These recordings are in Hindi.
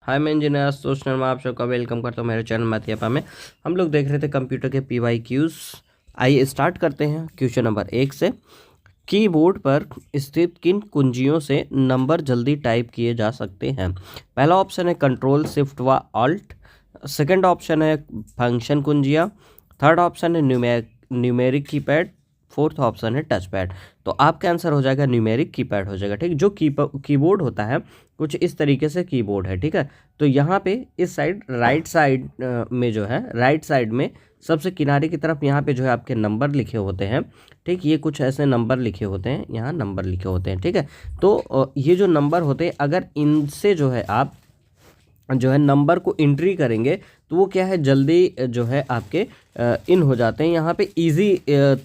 हाय मैं इंजीनियर आशुतोष शर्मा आप सबका वेलकम करता हूँ मेरे चैनल मैथियापा में। हम लोग देख रहे थे कंप्यूटर के PYQs। आइए स्टार्ट करते हैं क्वेश्चन नंबर 1 से। कीबोर्ड पर स्थित किन कुंजियों से नंबर जल्दी टाइप किए जा सकते हैं? पहला ऑप्शन है कंट्रोल शिफ्ट व ऑल्ट। सेकंड ऑप्शन है फंक्शन कुंजियाँ। थर्ड ऑप्शन है न्यूमेरिक कीपैड। फोर्थ ऑप्शन है टच पैड। तो आपका आंसर हो जाएगा न्यूमेरिक कीपैड हो जाएगा। ठीक, जो कीबोर्ड होता है कुछ इस तरीके से कीबोर्ड है। ठीक है, तो यहाँ पे इस साइड राइट साइड में जो है राइट साइड में सबसे किनारे की तरफ यहाँ पे जो है आपके नंबर लिखे होते हैं। ठीक, ये कुछ ऐसे नंबर लिखे होते हैं, यहाँ नंबर लिखे होते हैं। ठीक है, तो ये जो नंबर होते हैं अगर इनसे जो है आप जो है नंबर को एंट्री करेंगे तो वो क्या है जल्दी जो है आपके इन हो जाते हैं। यहाँ पे इजी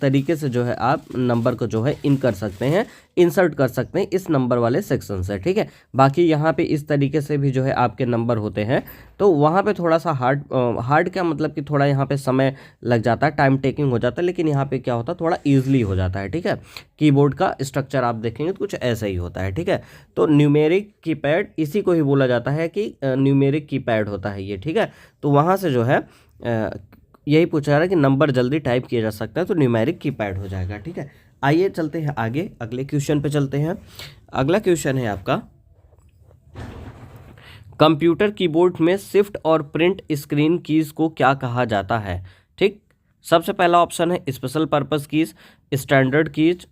तरीके से जो है आप नंबर को जो है इन कर सकते हैं, इंसर्ट कर सकते हैं इस नंबर वाले सेक्शन से। ठीक है, बाकी यहाँ पे इस तरीके से भी जो है आपके नंबर होते हैं, तो वहाँ पे थोड़ा सा हार्ड क्या मतलब कि थोड़ा यहाँ पे समय लग जाता है, टाइम टेकिंग हो जाता है, लेकिन यहाँ पे क्या होता है थोड़ा ईजिली हो जाता है। ठीक है, कीबोर्ड का स्ट्रक्चर आप देखेंगे तो कुछ ऐसा ही होता है। ठीक है, तो न्यूमेरिक कीपैड इसी को ही बोला जाता है कि न्यूमेरिक कीपैड होता है ये। ठीक है, तो वहाँ से जो है यही पूछा जा रहा है कि नंबर जल्दी टाइप किया जा सकता है, तो न्यूमेरिक कीपैड हो जाएगा। ठीक है, आइए चलते हैं आगे, अगले क्वेश्चन पे चलते हैं। अगला क्वेश्चन है आपका कंप्यूटर कीबोर्ड में शिफ्ट और प्रिंट स्क्रीन कीज को क्या कहा जाता है? ठीक, सबसे पहला ऑप्शन है special purpose keys, standard keys,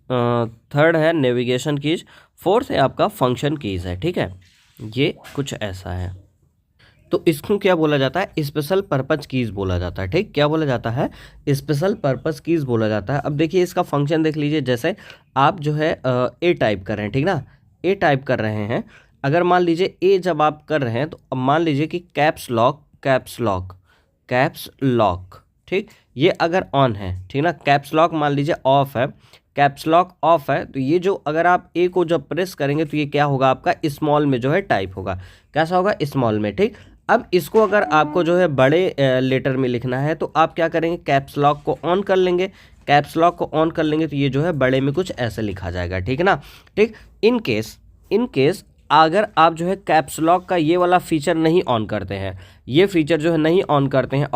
third है नेविगेशन कीज, फोर्थ है आपका फंक्शन कीज है। ठीक है, ये कुछ ऐसा है। तो इसको क्या बोला जाता है? स्पेशल पर्पस कीज बोला जाता है। ठीक, क्या बोला जाता है? स्पेशल पर्पस कीज बोला जाता है। अब देखिए इसका फंक्शन देख लीजिए, जैसे आप जो है ए टाइप कर रहे हैं, ठीक ना, ए टाइप कर रहे हैं। अगर मान लीजिए ए जब आप कर रहे हैं तो अब मान लीजिए कि caps lock caps lock caps lock, ठीक, ये अगर ऑन है, ठीक ना, कैप्स लॉक मान लीजिए ऑफ है, कैप्स लॉक ऑफ है, तो ये जो अगर आप ए को जब प्रेस करेंगे तो ये क्या होगा आपका स्मॉल में जो है टाइप होगा। कैसा होगा? स्मॉल में। ठीक, अब इसको अगर आपको जो है बड़े लेटर में लिखना है तो आप क्या करेंगे? कैप्स लॉक को ऑन कर लेंगे। कैप्स लॉक को ऑन कर लेंगे तो ये जो है बड़े में कुछ ऐसे लिखा जाएगा। ठीक है ना। ठीक, इन केस अगर आप जो है कैप्स लॉक का ये वाला फीचर नहीं ऑन करते हैं, ये फीचर जो है नहीं ऑन करते हैं,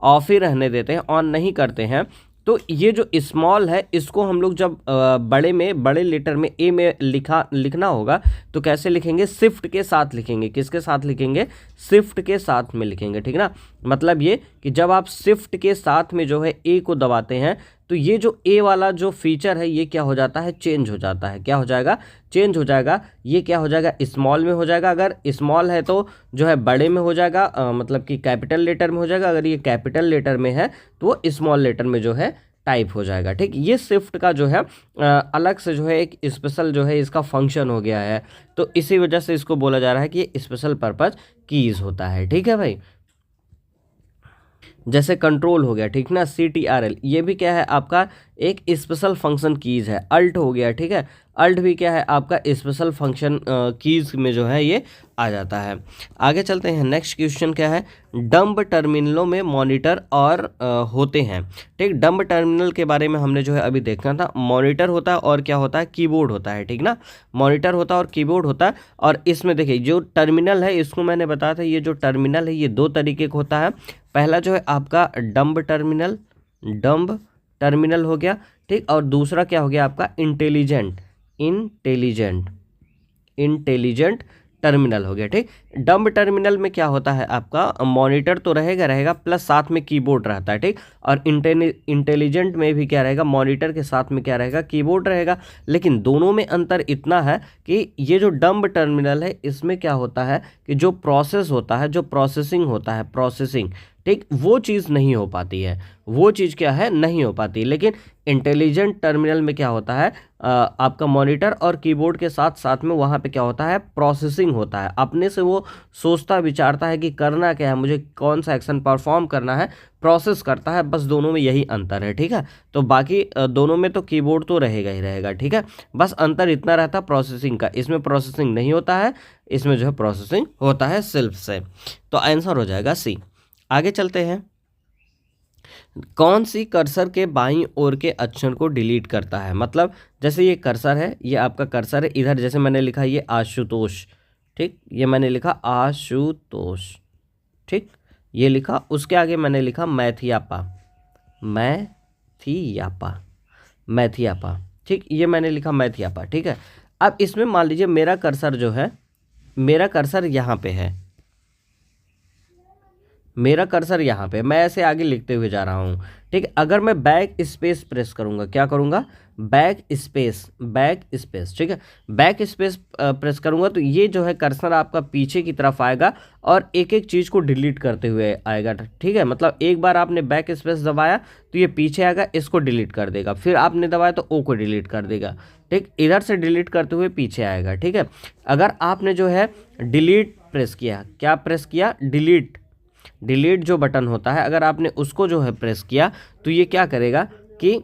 ऑफ ही रहने देते हैं, ऑन नहीं करते हैं, तो ये जो स्मॉल है इसको हम लोग जब बड़े लेटर में ए में लिखना होगा तो कैसे लिखेंगे? शिफ्ट के साथ लिखेंगे। किसके साथ लिखेंगे? शिफ्ट के साथ में लिखेंगे। ठीक ना, मतलब ये कि जब आप शिफ्ट के साथ में जो है ए को दबाते हैं तो ये जो ए वाला जो फीचर है ये क्या हो जाता है? चेंज हो जाता है। क्या हो जाएगा? चेंज हो जाएगा। ये क्या हो जाएगा? स्मॉल में हो जाएगा। अगर स्मॉल है तो जो है बड़े में हो जाएगा, मतलब कि कैपिटल लेटर में हो जाएगा। अगर ये कैपिटल लेटर में है तो वो स्मॉल लेटर में जो है टाइप हो जाएगा। ठीक, ये शिफ्ट का जो है अलग से जो है एक स्पेशल जो है इसका फंक्शन हो गया है, तो इसी वजह से इसको बोला जा रहा है कि ये स्पेशल पर्पज कीज होता है। ठीक है भाई, जैसे कंट्रोल हो गया, ठीक ना, CTRL, ये भी क्या है आपका एक स्पेशल फंक्शन कीज है। अल्ट हो गया, ठीक है, अल्ट भी क्या है आपका स्पेशल फंक्शन कीज में जो है ये आ जाता है। आगे चलते हैं, नेक्स्ट क्वेश्चन क्या है? डंब टर्मिनलों में मॉनिटर और होते हैं। ठीक, डंब टर्मिनल के बारे में हमने जो है अभी देखना था। मॉनिटर होता है और क्या होता है? कीबोर्ड होता है। ठीक ना, मॉनिटर होता है और कीबोर्ड होता है। और इसमें देखिए जो टर्मिनल है इसको मैंने बताया था, ये जो टर्मिनल है ये दो तरीके का होता है। पहला जो है आपका डंब टर्मिनल हो गया, ठीक, और दूसरा क्या हो गया आपका? इंटेलिजेंट टर्मिनल हो गया। ठीक, डंब टर्मिनल में क्या होता है आपका? मॉनिटर तो रहेगा प्लस साथ में कीबोर्ड रहता है। ठीक, और इंटेलिजेंट में भी क्या रहेगा? मॉनिटर के साथ में क्या रहेगा? कीबोर्ड रहेगा। लेकिन दोनों में अंतर इतना है कि ये जो डंब टर्मिनल है इसमें क्या होता है कि जो प्रोसेस होता है, जो प्रोसेसिंग होता है, प्रोसेसिंग, ठीक, वो चीज़ नहीं हो पाती है। वो चीज़ क्या है? नहीं हो पाती। लेकिन इंटेलिजेंट टर्मिनल में क्या होता है? आपका मॉनिटर और कीबोर्ड के साथ साथ में वहाँ पे क्या होता है? प्रोसेसिंग होता है। अपने से वो सोचता विचारता है कि करना क्या है, मुझे कौन सा एक्शन परफॉर्म करना है, प्रोसेस करता है। बस दोनों में यही अंतर है। ठीक है, तो बाकी दोनों में तो कीबोर्ड तो रहेगा ही रहेगा। ठीक है, बस अंतर इतना रहता है प्रोसेसिंग का। इसमें प्रोसेसिंग नहीं होता है, इसमें जो है प्रोसेसिंग होता है सेल्फ से। तो आंसर हो जाएगा सी। आगे चलते हैं, कौन सी कर्सर के बाईं ओर के अक्षर को डिलीट करता है? मतलब जैसे ये कर्सर है, ये आपका कर्सर है, इधर जैसे मैंने लिखा ये आशुतोष, ठीक, ये मैंने लिखा आशुतोष, ठीक, ये लिखा। उसके आगे मैंने लिखा मैथियापा, मैथियापा, मैथियापा, ठीक, ये मैंने लिखा मैथियापा, ठीक है। अब इसमें मान लीजिए मेरा कर्सर जो है, मेरा कर्सर यहाँ पे है, मेरा कर्सर यहाँ पे, मैं ऐसे आगे लिखते हुए जा रहा हूँ, ठीक है। अगर मैं बैक स्पेस प्रेस करूँगा, क्या करूँगा, बैक स्पेस, बैक स्पेस, ठीक है, बैक स्पेस प्रेस करूँगा तो ये जो है कर्सर आपका पीछे की तरफ आएगा और एक एक चीज़ को डिलीट करते हुए आएगा, ठीक है। मतलब एक बार आपने बैक स्पेस दबाया तो ये पीछे आएगा, इसको डिलीट कर देगा, फिर आपने दबाया तो ओ को डिलीट कर देगा, ठीक, इधर से डिलीट करते हुए पीछे आएगा, ठीक है। अगर आपने जो है डिलीट प्रेस किया, क्या प्रेस किया, डिलीट, डिलीट जो बटन होता है अगर आपने उसको जो है प्रेस किया तो ये क्या करेगा कि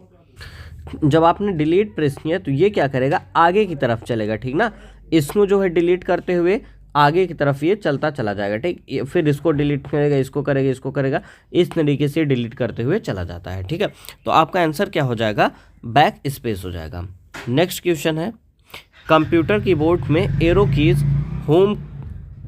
जब आपने डिलीट प्रेस किया तो ये क्या करेगा, आगे की तरफ चलेगा, ठीक ना। इसको जो है डिलीट करते हुए आगे की तरफ ये चलता चला जाएगा, ठीक, फिर इसको डिलीट करेगा, इसको करेगा, इसको करेगा, इस तरीके से डिलीट करते हुए चला जाता है, ठीक है। तो आपका आंसर क्या हो जाएगा, बैक स्पेस हो जाएगा। नेक्स्ट क्वेश्चन है, कंप्यूटर कीबोर्ड में एरो कीज, होम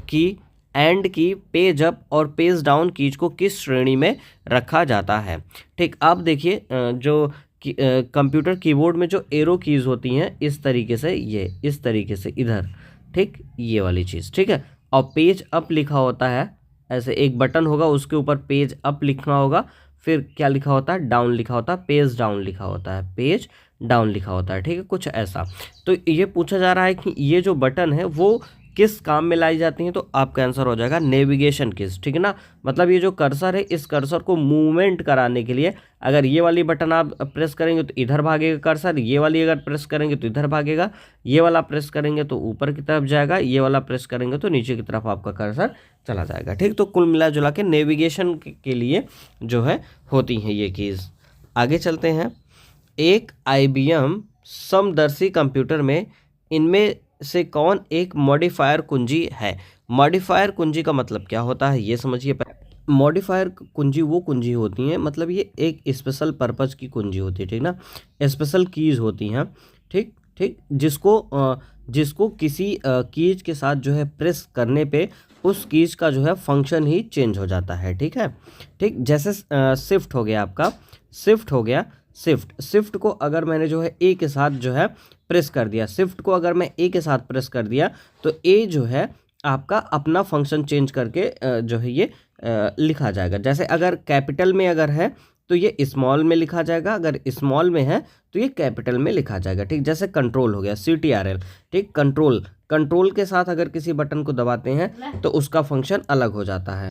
की, एंड की, पेज अप और पेज डाउन कीज को किस श्रेणी में रखा जाता है, ठीक। आप देखिए जो कंप्यूटर कीबोर्ड में जो एरो कीज होती हैं इस तरीके से, ये इस तरीके से इधर, ठीक, ये वाली चीज़, ठीक है। और पेज अप लिखा होता है, ऐसे एक बटन होगा उसके ऊपर पेज अप लिखना होगा, फिर क्या लिखा होता है, डाउन लिखा होता है, पेज डाउन लिखा होता है, पेज डाउन लिखा होता है, ठीक है, कुछ ऐसा। तो ये पूछा जा रहा है कि ये जो बटन है वो किस काम में लाई जाती हैं, तो आपका आंसर हो जाएगा नेविगेशन कीज, ठीक है ना। मतलब ये जो कर्सर है इस कर्सर को मूवमेंट कराने के लिए अगर ये वाली बटन आप प्रेस करेंगे तो इधर भागेगा कर्सर, ये वाली अगर प्रेस करेंगे तो इधर भागेगा, ये वाला प्रेस करेंगे तो ऊपर की तरफ जाएगा, ये वाला प्रेस करेंगे तो नीचे की तरफ आपका कर्सर चला जाएगा, ठीक। तो कुल मिला जुला के नेविगेशन के लिए जो है होती हैं ये कीज़। आगे चलते हैं, एक IBM समदर्शी कंप्यूटर में इनमें से कौन एक मॉडिफायर कुंजी है। मॉडिफायर कुंजी का मतलब क्या होता है ये समझिए। मॉडिफायर कुंजी वो कुंजी होती हैं, मतलब ये एक स्पेशल पर्पज़ की कुंजी होती है, ठीक ना, स्पेशल कीज़ होती हैं, ठीक ठीक, जिसको किसी कीज के साथ जो है प्रेस करने पे उस कीज का जो है फंक्शन ही चेंज हो जाता है, ठीक है, ठीक। जैसे शिफ्ट हो गया आपका, शिफ्ट हो गया, शिफ्ट को अगर मैंने जो है ए के साथ जो है प्रेस कर दिया, शिफ्ट को अगर मैं ए के साथ प्रेस कर दिया तो ए जो है आपका अपना फंक्शन चेंज करके जो है ये लिखा जाएगा। जैसे अगर कैपिटल में अगर है तो ये स्मॉल में लिखा जाएगा, अगर स्मॉल में है तो ये कैपिटल में लिखा जाएगा, ठीक। जैसे कंट्रोल हो गया, CTRL, ठीक, कंट्रोल, कंट्रोल के साथ अगर किसी बटन को दबाते हैं तो उसका फंक्शन अलग हो जाता है।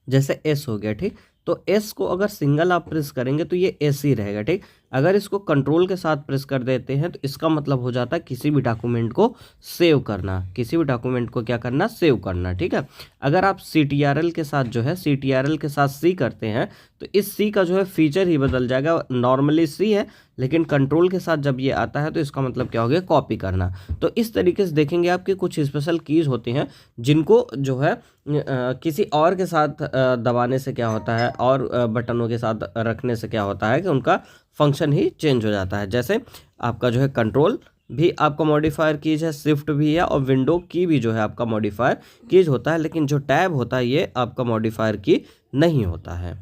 जैसे S हो गया, ठीक, तो S को अगर सिंगल आप प्रेस करेंगे तो ये S ही रहेगा, ठीक। अगर इसको कंट्रोल के साथ प्रेस कर देते हैं तो इसका मतलब हो जाता है किसी भी डॉक्यूमेंट को सेव करना, किसी भी डॉक्यूमेंट को क्या करना, सेव करना, ठीक है। अगर आप CTRL के साथ जो है, CTRL के साथ C करते हैं तो इस C का जो है फीचर ही बदल जाएगा। नॉर्मली C है लेकिन कंट्रोल के साथ जब ये आता है तो इसका मतलब क्या हो गया, कॉपी करना। तो इस तरीके से देखेंगे आपके कुछ स्पेशल कीज़ होती हैं जिनको जो है किसी और के साथ दबाने से क्या होता है और बटनों के साथ रखने से क्या होता है कि उनका फंक्शन ही चेंज हो जाता है। जैसे आपका जो है कंट्रोल भी आपका मॉडिफायर कीज है, शिफ्ट भी है और विंडो की भी जो है आपका मॉडिफायर कीज होता है, लेकिन जो टैब होता है ये आपका मॉडिफायर की नहीं होता है।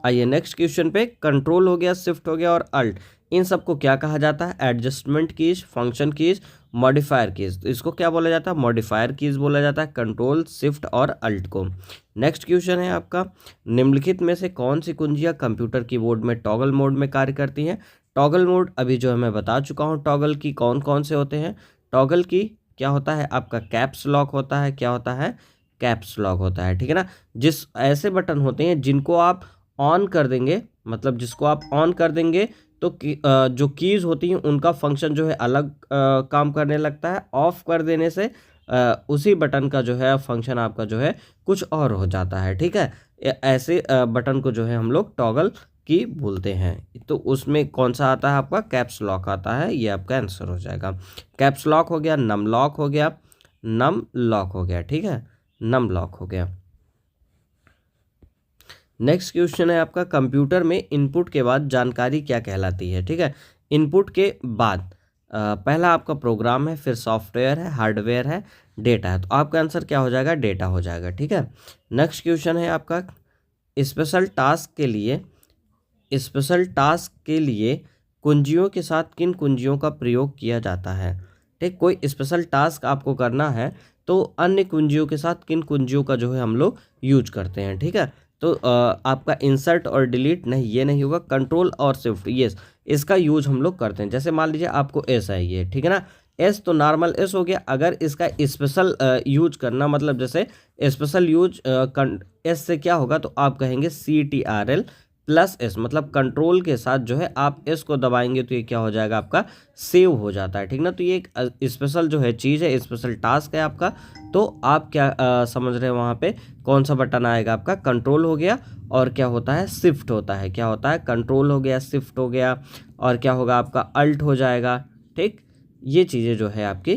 आइए नेक्स्ट क्वेश्चन पे, कंट्रोल हो गया, शिफ्ट हो गया और अल्ट, इन सबको क्या कहा जाता है, adjustment keys, function keys, modifier keys. तो इसको क्या बोला जाता है, मॉडिफायर कीज बोला जाता है, कंट्रोल, शिफ्ट और अल्ट को। नेक्स्ट क्वेश्चन है आपका, निम्नलिखित में से कौन सी कुंजियाँ कंप्यूटर कीबोर्ड में टॉगल मोड में कार्य करती हैं। टॉगल मोड अभी जो है मैं बता चुका हूँ, टॉगल की कौन कौन से होते हैं। टॉगल की क्या होता है आपका, कैप्स लॉक होता है, क्या होता है, कैप्स लॉक होता है, ठीक है ना। जिस ऐसे बटन होते हैं जिनको आप ऑन कर देंगे, मतलब जिसको आप ऑन कर देंगे तो जो कीज़ होती हैं उनका फंक्शन जो है अलग काम करने लगता है, ऑफ कर देने से उसी बटन का जो है फंक्शन आपका जो है कुछ और हो जाता है, ठीक है। ऐसे बटन को जो है हम लोग टॉगल की बोलते हैं। तो उसमें कौन सा आता है आपका, कैप्स लॉक आता है, ये आपका आंसर हो जाएगा। कैप्स लॉक हो गया, नम लॉक हो गया, नम लॉक हो गया, ठीक है, नम लॉक हो गया। नेक्स्ट क्वेश्चन है आपका, कंप्यूटर में इनपुट के बाद जानकारी क्या कहलाती है, ठीक है। इनपुट के बाद पहला आपका प्रोग्राम है, फिर सॉफ्टवेयर है, हार्डवेयर है, डेटा है। तो आपका आंसर क्या हो जाएगा? डेटा हो जाएगा। ठीक है, नेक्स्ट क्वेश्चन है आपका, स्पेशल टास्क के लिए कुंजियों के साथ किन कुंजियों का प्रयोग किया जाता है? ठीक, कोई स्पेशल टास्क आपको करना है तो अन्य कुंजियों के साथ किन कुंजियों का जो है हम लोग यूज करते हैं। ठीक है, तो आपका इंसर्ट और डिलीट नहीं, ये नहीं होगा। कंट्रोल और शिफ्ट, यस, इसका यूज हम लोग करते हैं। जैसे मान लीजिए आपको एस है ये, ठीक है ना, एस तो नॉर्मल एस हो गया। अगर इसका स्पेशल यूज करना, मतलब जैसे स्पेशल यूज एस से क्या होगा, तो आप कहेंगे CTRL प्लस एस, मतलब कंट्रोल के साथ जो है आप एस को दबाएंगे तो ये क्या हो जाएगा, आपका सेव हो जाता है। ठीक ना, तो ये एक स्पेशल जो है चीज़ है, स्पेशल टास्क है आपका। तो आप क्या समझ रहे हैं, वहाँ पे कौन सा बटन आएगा? आपका कंट्रोल हो गया, और क्या होता है, शिफ्ट होता है। क्या होता है? कंट्रोल हो गया, शिफ्ट हो गया, और क्या होगा आपका, अल्ट हो जाएगा। ठीक, ये चीज़ें जो है आपकी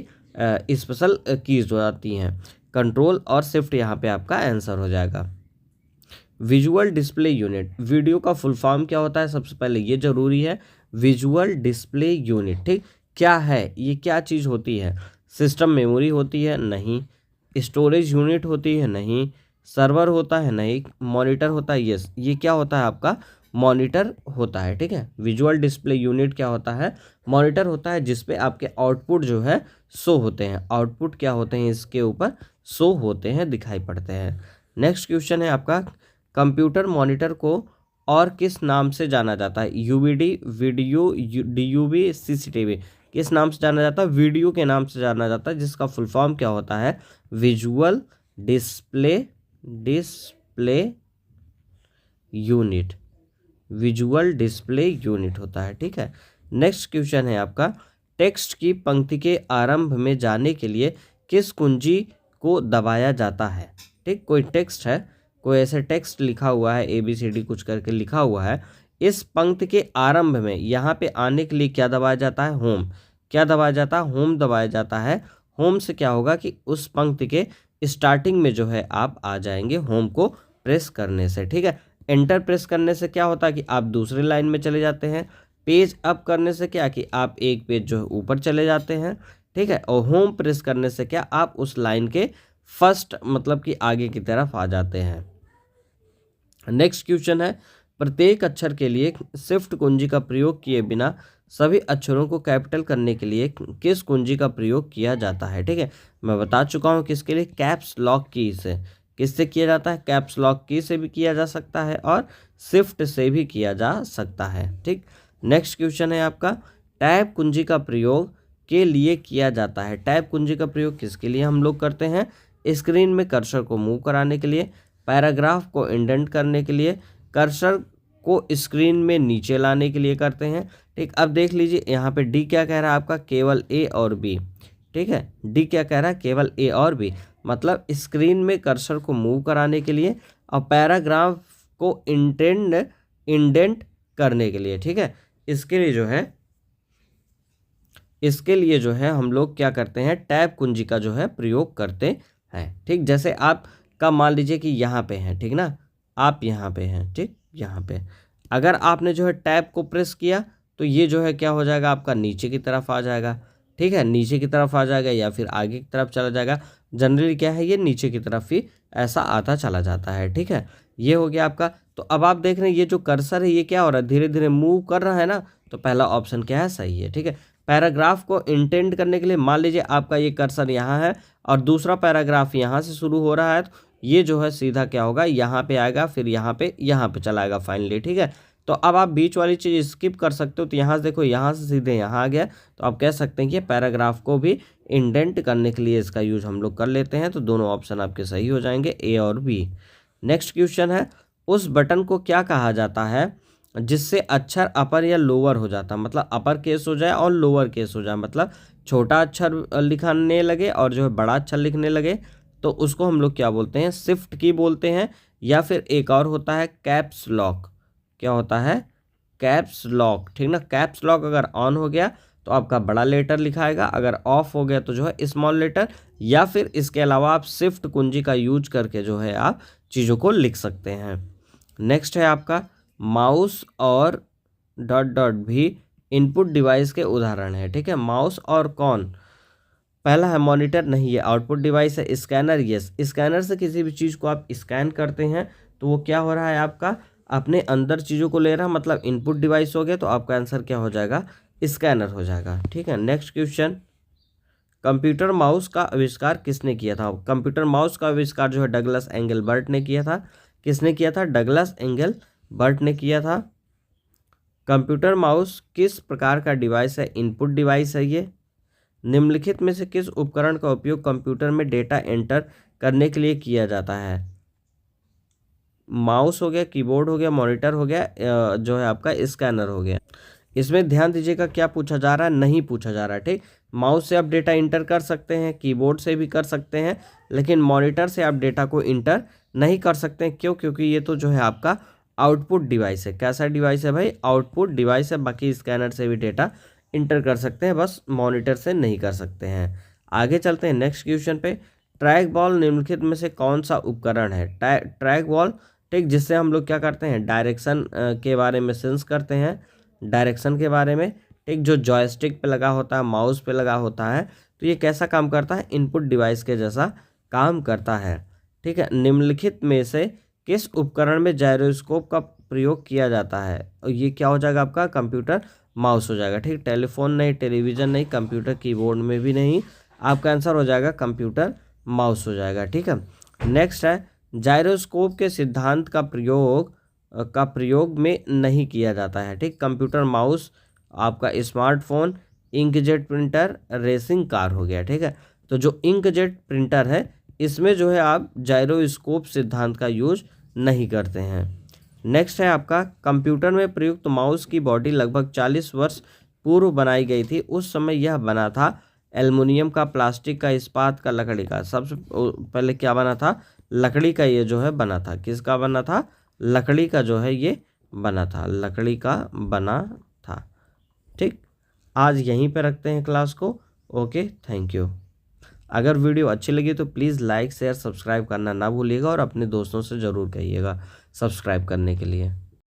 स्पेशल कीज हो जाती हैं। कंट्रोल और शिफ्ट यहाँ पे आपका आंसर हो जाएगा। विजुअल डिस्प्ले यूनिट, वीडियो का फुल फॉर्म क्या होता है? सबसे पहले ये जरूरी है, विजुअल डिस्प्ले यूनिट। ठीक, क्या है ये, क्या चीज़ होती है? सिस्टम मेमोरी होती है? नहीं। स्टोरेज यूनिट होती है? नहीं। सर्वर होता है? नहीं। मॉनिटर होता है? यस, ये क्या होता है आपका, मॉनिटर होता है। ठीक है, विजुअल डिस्प्ले यूनिट क्या होता है? मॉनिटर होता है, जिसपे आपके आउटपुट जो है शो होते हैं। आउटपुट क्या होते हैं, इसके ऊपर शो होते हैं, दिखाई पड़ते हैं। नेक्स्ट क्वेश्चन है आपका, कंप्यूटर मॉनिटर को और किस नाम से जाना जाता है? UVD, वीडियो, DUV, CCTV, किस नाम से जाना जाता है? वीडियो के नाम से जाना जाता है, जिसका फुल फॉर्म क्या होता है? Visual display unit, visual display unit होता है। ठीक है, नेक्स्ट क्वेश्चन है आपका, टेक्स्ट की पंक्ति के आरंभ में जाने के लिए किस कुंजी को दबाया जाता है? ठीक, कोई टेक्स्ट है, कोई ऐसे टेक्स्ट लिखा हुआ है, ABCD कुछ करके लिखा हुआ है, इस पंक्ति के आरंभ में यहाँ पे आने के लिए क्या दबाया जाता है? होम। क्या दबाया जाता है? होम दबाया जाता है। होम से क्या होगा कि उस पंक्ति के स्टार्टिंग में जो है आप आ जाएंगे, होम को प्रेस करने से। ठीक है, एंटर प्रेस करने से क्या होता है कि आप दूसरी लाइन में चले जाते हैं। पेज अप करने से क्या कि आप एक पेज जो है ऊपर चले जाते हैं। ठीक है, और होम प्रेस करने से क्या, आप उस लाइन के फर्स्ट, मतलब कि आगे की तरफ आ जाते हैं। नेक्स्ट क्वेश्चन है, प्रत्येक अक्षर के लिए शिफ्ट कुंजी का प्रयोग किए बिना सभी अक्षरों को कैपिटल करने के लिए किस कुंजी का प्रयोग किया जाता है? ठीक है, मैं बता चुका हूँ किसके लिए, कैप्स लॉक की से। किससे किया जाता है? कैप्स लॉक की से भी किया जा सकता है और शिफ्ट से भी किया जा सकता है। ठीक, नेक्स्ट क्वेश्चन है आपका, टैब कुंजी का प्रयोग के लिए किया जाता है। टैब कुंजी का प्रयोग किसके लिए हम लोग करते हैं? स्क्रीन में कर्सर को मूव कराने के लिए, पैराग्राफ को इंडेंट करने के लिए, कर्सर को स्क्रीन में नीचे लाने के लिए करते हैं। ठीक, अब देख लीजिए यहाँ पे डी क्या कह रहा है आपका, केवल A और B। ठीक है, डी क्या कह रहा है, केवल A और B, मतलब स्क्रीन में कर्सर को मूव कराने के लिए और पैराग्राफ को इंडेंट करने के लिए। ठीक है, इसके लिए जो है हम लोग क्या करते हैं, टैब कुंजी का जो है प्रयोग करते हैं। ठीक, जैसे आप का मान लीजिए कि यहाँ पे हैं, ठीक ना, आप यहाँ पे हैं, ठीक, यहाँ पे अगर आपने जो है टैब को प्रेस किया तो ये जो है क्या हो जाएगा, आपका नीचे की तरफ आ जाएगा। ठीक है, नीचे की तरफ आ जाएगा या फिर आगे की तरफ चला जाएगा। जनरली क्या है, ये नीचे की तरफ ही ऐसा आता चला जाता है। ठीक है, ये हो गया आपका। तो अब आप देख रहे हैं ये जो कर्सर है ये क्या हो रहा है, धीरे धीरे मूव कर रहा है ना, तो पहला ऑप्शन क्या है, सही है। ठीक है, पैराग्राफ को इंटेंड करने के लिए मान लीजिए आपका ये कर्सर यहाँ है और दूसरा पैराग्राफ यहाँ से शुरू हो रहा है, तो ये जो है सीधा क्या होगा, यहाँ पे आएगा, फिर यहाँ पे चला आएगा फाइनली। ठीक है, तो अब आप बीच वाली चीज़ स्किप कर सकते हो। तो यहाँ से देखो, यहाँ से सीधे यहाँ आ गया, तो आप कह सकते हैं कि पैराग्राफ को भी इंडेंट करने के लिए इसका यूज हम लोग कर लेते हैं। तो दोनों ऑप्शन आपके सही हो जाएंगे, A और B। नेक्स्ट क्वेश्चन है, उस बटन को क्या कहा जाता है जिससे अक्षर अपर या लोअर हो जाता है, मतलब अपर केस हो जाए और लोअर केस हो जाए, मतलब छोटा अक्षर लिखने लगे और जो है बड़ा अक्षर लिखने लगे, तो उसको हम लोग क्या बोलते हैं, शिफ्ट की बोलते हैं। या फिर एक और होता है कैप्स लॉक। क्या होता है, कैप्स लॉक। ठीक ना, कैप्स लॉक अगर ऑन हो गया तो आपका बड़ा लेटर लिखाएगा, अगर ऑफ हो गया तो जो है स्मॉल लेटर। या फिर इसके अलावा आप शिफ्ट कुंजी का यूज करके जो है आप चीज़ों को लिख सकते हैं। नेक्स्ट है आपका, माउस और डॉट डॉट भी इनपुट डिवाइस के उदाहरण है, ठीक है। माउस और कौन, पहला है मॉनिटर, नहीं है आउटपुट डिवाइस है। स्कैनर, यस, स्कैनर से किसी भी चीज़ को आप स्कैन करते हैं तो वो क्या हो रहा है आपका, अपने अंदर चीज़ों को ले रहा है, मतलब इनपुट डिवाइस हो गया, तो आपका आंसर क्या हो जाएगा, स्कैनर हो जाएगा, ठीक है। नेक्स्ट क्वेश्चन, कंप्यूटर माउस का आविष्कार किसने किया था। कंप्यूटर माउस का आविष्कार जो है डगलस एंगलबर्ट ने किया था। किसने किया था, डगलस एंगलबर्ट ने किया था। कंप्यूटर माउस किस प्रकार का डिवाइस है, इनपुट डिवाइस है ये। निम्नलिखित में से किस उपकरण का उपयोग कंप्यूटर में डेटा एंटर करने के लिए किया जाता है। माउस हो गया, कीबोर्ड हो गया, मॉनिटर हो गया, जो है आपका स्कैनर हो गया। इसमें ध्यान दीजिएगा क्या पूछा जा रहा है, नहीं पूछा जा रहा है, ठीक। माउस से आप डेटा इंटर कर सकते हैं, कीबोर्ड से भी कर सकते हैं, लेकिन मॉनिटर से आप डेटा को इंटर नहीं कर सकते हैं। क्यों, क्योंकि ये तो जो है आपका आउटपुट डिवाइस है। कैसा डिवाइस है भाई, आउटपुट डिवाइस है। बाकी स्कैनर से भी डेटा इंटर कर सकते हैं, बस मॉनिटर से नहीं कर सकते हैं। आगे चलते हैं नेक्स्ट क्वेश्चन पे। ट्रैक बॉल निम्नलिखित में से कौन सा उपकरण है। ट्रैक बॉल, ठीक, जिससे हम लोग क्या करते हैं, डायरेक्शन के बारे में सेंस करते हैं, डायरेक्शन के बारे में, ठीक, जो जॉयस्टिक पे लगा होता है, माउस पे लगा होता है। तो ये कैसा काम करता है, इनपुट डिवाइस के जैसा काम करता है, ठीक है। निम्नलिखित में से किस उपकरण में जायरोस्कोप का प्रयोग किया जाता है। और ये क्या हो जाएगा आपका, कंप्यूटर माउस हो जाएगा, ठीक। टेलीफोन नहीं, टेलीविज़न नहीं, कंप्यूटर कीबोर्ड में भी नहीं, आपका आंसर हो जाएगा कंप्यूटर माउस हो जाएगा, ठीक है। नेक्स्ट है, जायरोस्कोप के सिद्धांत का प्रयोग में नहीं किया जाता है, ठीक। कंप्यूटर माउस, आपका smartphone, inkjet printer, racing car हो गया, ठीक है। तो जो इंकजेट प्रिंटर है इसमें जो है आप जायरोस्कोप सिद्धांत का यूज नहीं करते हैं। नेक्स्ट है आपका, कंप्यूटर में प्रयुक्त माउस की बॉडी लगभग 40 वर्ष पूर्व बनाई गई थी। उस समय यह बना था एल्युमिनियम का, प्लास्टिक का, इस्पात का, लकड़ी का। सबसे पहले क्या बना था, लकड़ी का ये जो है बना था। किसका बना था, लकड़ी का जो है ये बना था, लकड़ी का बना था, ठीक। आज यहीं पे रखते हैं क्लास को। Okay, thank you. अगर वीडियो अच्छी लगी तो प्लीज़ लाइक शेयर सब्सक्राइब करना ना भूलिएगा और अपने दोस्तों से ज़रूर कहिएगा सब्सक्राइब करने के लिए।